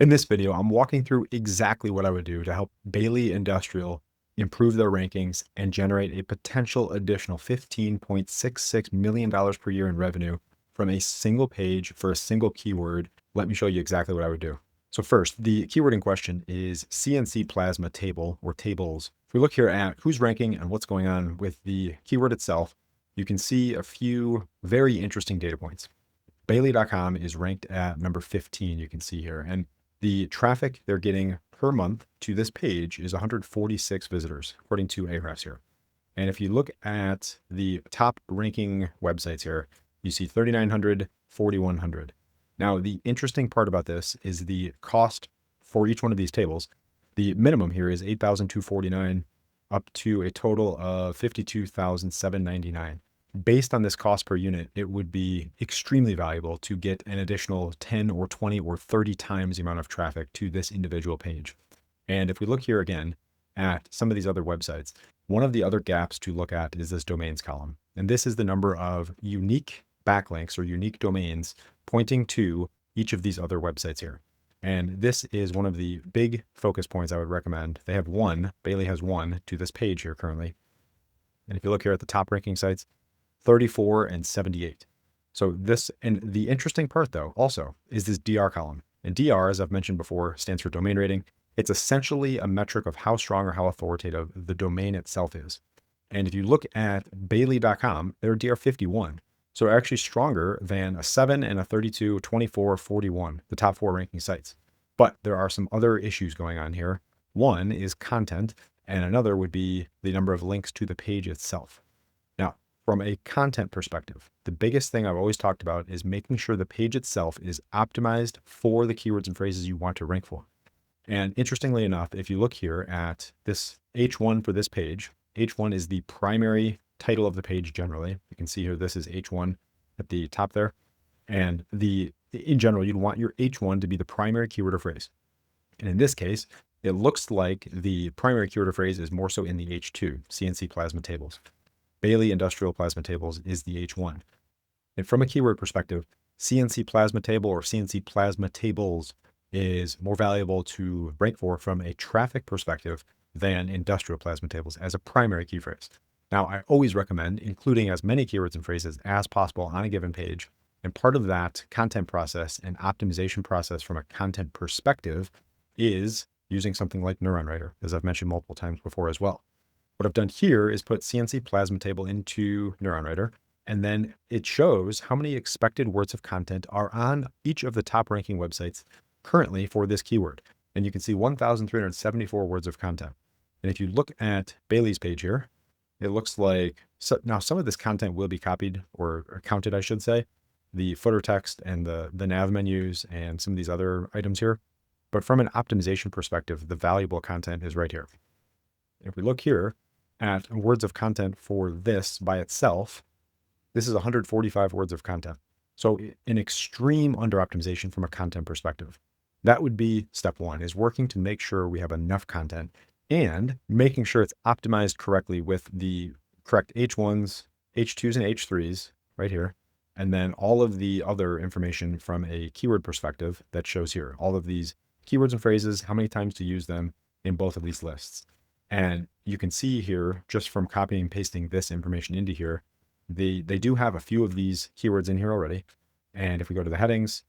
In this video, I'm walking through exactly what I would do to help Bailey Industrial improve their rankings and generate a potential additional $15.66 million per year in revenue from a single page for a single keyword. Let me show you exactly what I would do. So first, the keyword in question is CNC plasma table or tables. If we look here at who's ranking and what's going on with the keyword itself, you can see a few very interesting data points. Bailey.com is ranked at number 15, you can see here. And the traffic they're getting per month to this page is 146 visitors, according to Ahrefs here. And if you look at the top ranking websites here, you see 3,900, 4,100. Now, the interesting part about this is the cost for each one of these tables. The minimum here is 8,249 up to a total of 52,799. Based on this cost per unit, it would be extremely valuable to get an additional 10 or 20 or 30 times the amount of traffic to this individual page. And if we look here again at some of these other websites, one of the other gaps to look at is this domains column. And this is the number of unique backlinks or unique domains pointing to each of these other websites here. And this is one of the big focus points I would recommend. They have one, Bailey has one to this page here currently. And if you look here at the top ranking sites, 34 and 78. So this, and the interesting part though, also is this DR column. And DR, as I've mentioned before, stands for domain rating. It's essentially a metric of how strong or how authoritative the domain itself is. And if you look at Bailey.com, they're DR 51. So they're actually stronger than a 7 and a 32, 24, 41, the top 4 ranking sites. But there are some other issues going on here. One is content, and another would be the number of links to the page itself. Now, from a content perspective, the biggest thing I've always talked about is making sure the page itself is optimized for the keywords and phrases you want to rank for. And interestingly enough, if you look here at this H1 for this page, H1 is the primary title of the page generally. You can see here, this is H1 at the top there. And in general, you'd want your H1 to be the primary keyword or phrase. And in this case, it looks like the primary keyword or phrase is more so in the H2, CNC plasma tables. Bailey Industrial Plasma Tables is the H1. And from a keyword perspective, CNC Plasma Table or CNC Plasma Tables is more valuable to rank for from a traffic perspective than Industrial Plasma Tables as a primary key phrase. Now, I always recommend including as many keywords and phrases as possible on a given page. And part of that content process and optimization process from a content perspective is using something like Neuron Writer, as I've mentioned multiple times before as well. What I've done here is put CNC Plasma Table into Neuron Writer, and then it shows how many expected words of content are on each of the top ranking websites currently for this keyword. And you can see 1,374 words of content. And if you look at Bailey's page here, it looks like, now some of this content will be copied or counted, I should say, the footer text and the nav menus and some of these other items here. But from an optimization perspective, the valuable content is right here. If we look here at words of content for this by itself, this is 145 words of content. So an extreme under optimization from a content perspective. That would be step one, is working to make sure we have enough content and making sure it's optimized correctly with the correct H1s, H2s, and H3s right here. And then all of the other information from a keyword perspective that shows here, all of these keywords and phrases, how many times to use them in both of these lists. And you can see here, just from copying and pasting this information into here, they do have a few of these keywords in here already. And if we go to the headings,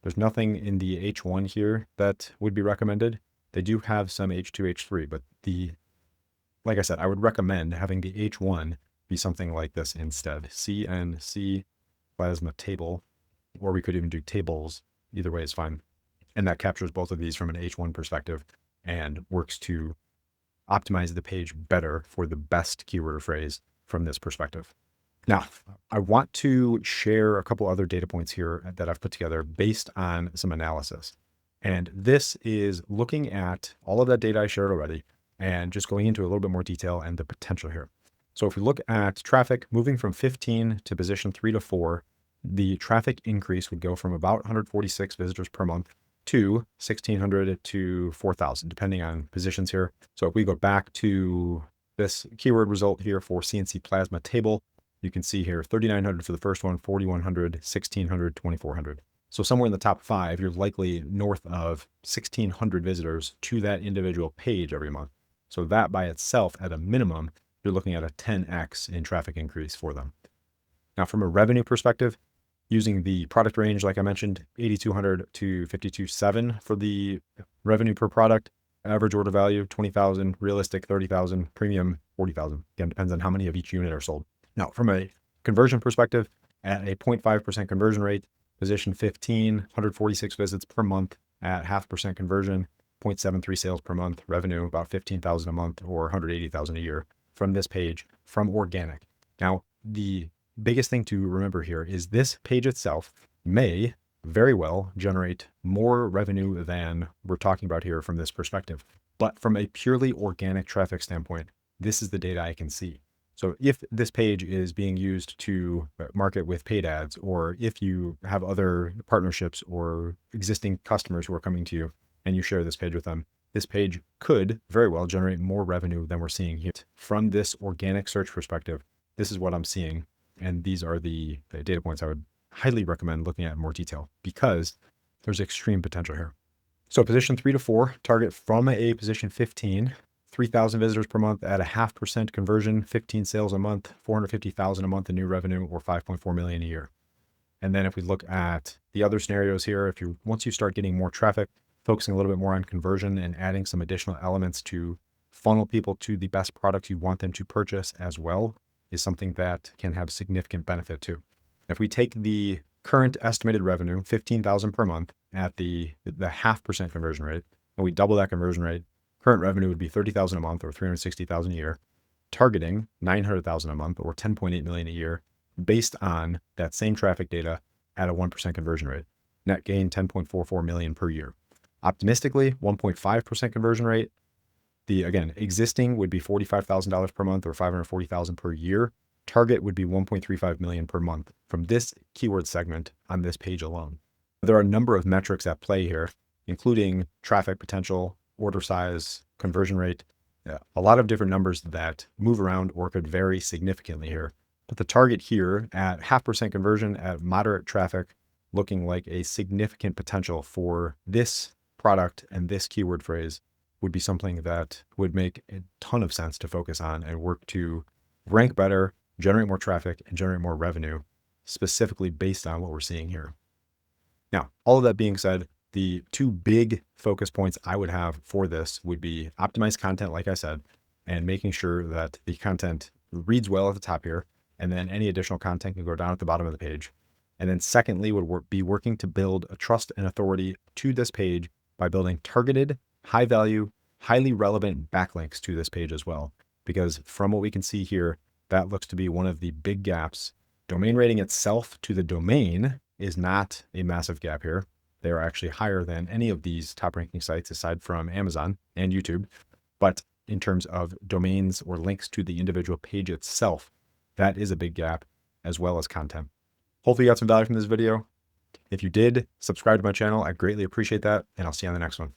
there's nothing in the H1 here that would be recommended. They do have some H2, H3, but like I said, I would recommend having the H1 be something like this instead. CNC plasma table, or we could even do tables. Either way is fine. And that captures both of these from an H1 perspective and works to optimize the page better for the best keyword or phrase from this perspective. Now, I want to share a couple other data points here that I've put together based on some analysis. And this is looking at all of that data I shared already and just going into a little bit more detail and the potential here. So if we look at traffic moving from 15 to position 3 to 4, the traffic increase would go from about 146 visitors per month to 1,600 to 4,000, depending on positions here. So if we go back to this keyword result here for CNC plasma table, you can see here 3,900 for the first one, 4,100, 1,600, 2,400. So somewhere in the top 5, you're likely north of 1,600 visitors to that individual page every month. So that by itself, at a minimum, you're looking at a 10x in traffic increase for them. Now, from a revenue perspective, using the product range, like I mentioned, 8,200 to 52.7 for the revenue per product, average order value, 20,000, realistic, 30,000, premium, 40,000. Again, depends on how many of each unit are sold. Now, from a conversion perspective, at a 0.5% conversion rate, position 15, 146 visits per month at 0.5% conversion, 0.73 sales per month, revenue about 15,000 a month or 180,000 a year from this page from organic. Now, the biggest thing to remember here is this page itself may very well generate more revenue than we're talking about here from this perspective. But from a purely organic traffic standpoint, this is the data I can see. So if this page is being used to market with paid ads, or if you have other partnerships or existing customers who are coming to you and you share this page with them, this page could very well generate more revenue than we're seeing here. From this organic search perspective, this is what I'm seeing. And these are the data points I would highly recommend looking at in more detail because there's extreme potential here. So position 3 to 4, target from a position 15, 3,000 visitors per month at a 0.5% conversion, 15 sales a month, 450,000 a month in new revenue, or 5.4 million a year. And then if we look at the other scenarios here, once you start getting more traffic, focusing a little bit more on conversion and adding some additional elements to funnel people to the best product you want them to purchase as well, is something that can have significant benefit too. If we take the current estimated revenue, 15,000 per month at the 0.5% conversion rate, and we double that conversion rate, current revenue would be 30,000 a month or 360,000 a year, targeting 900,000 a month or 10.8 million a year based on that same traffic data at a 1% conversion rate. Net gain 10.44 million per year. Optimistically, 1.5% conversion rate. Again, existing would be $45,000 per month or 540,000 per year. Target would be 1.35 million per month from this keyword segment on this page alone. There are a number of metrics at play here, including traffic potential, order size, conversion rate, a lot of different numbers that move around or could vary significantly here. But the target here at 0.5% conversion at moderate traffic, looking like a significant potential for this product and this keyword phrase would be something that would make a ton of sense to focus on and work to rank better, generate more traffic, and generate more revenue, specifically based on what we're seeing here. Now, all of that being said, the two big focus points I would have for this would be optimized content, like I said, and making sure that the content reads well at the top here, and then any additional content can go down at the bottom of the page. And then secondly, would be working to build a trust and authority to this page by building targeted, high value, highly relevant backlinks to this page as well. Because from what we can see here, that looks to be one of the big gaps. Domain rating itself to the domain is not a massive gap here. They are actually higher than any of these top ranking sites aside from Amazon and YouTube. But in terms of domains or links to the individual page itself, that is a big gap as well as content. Hopefully you got some value from this video. If you did, subscribe to my channel. I greatly appreciate that, and I'll see you on the next one.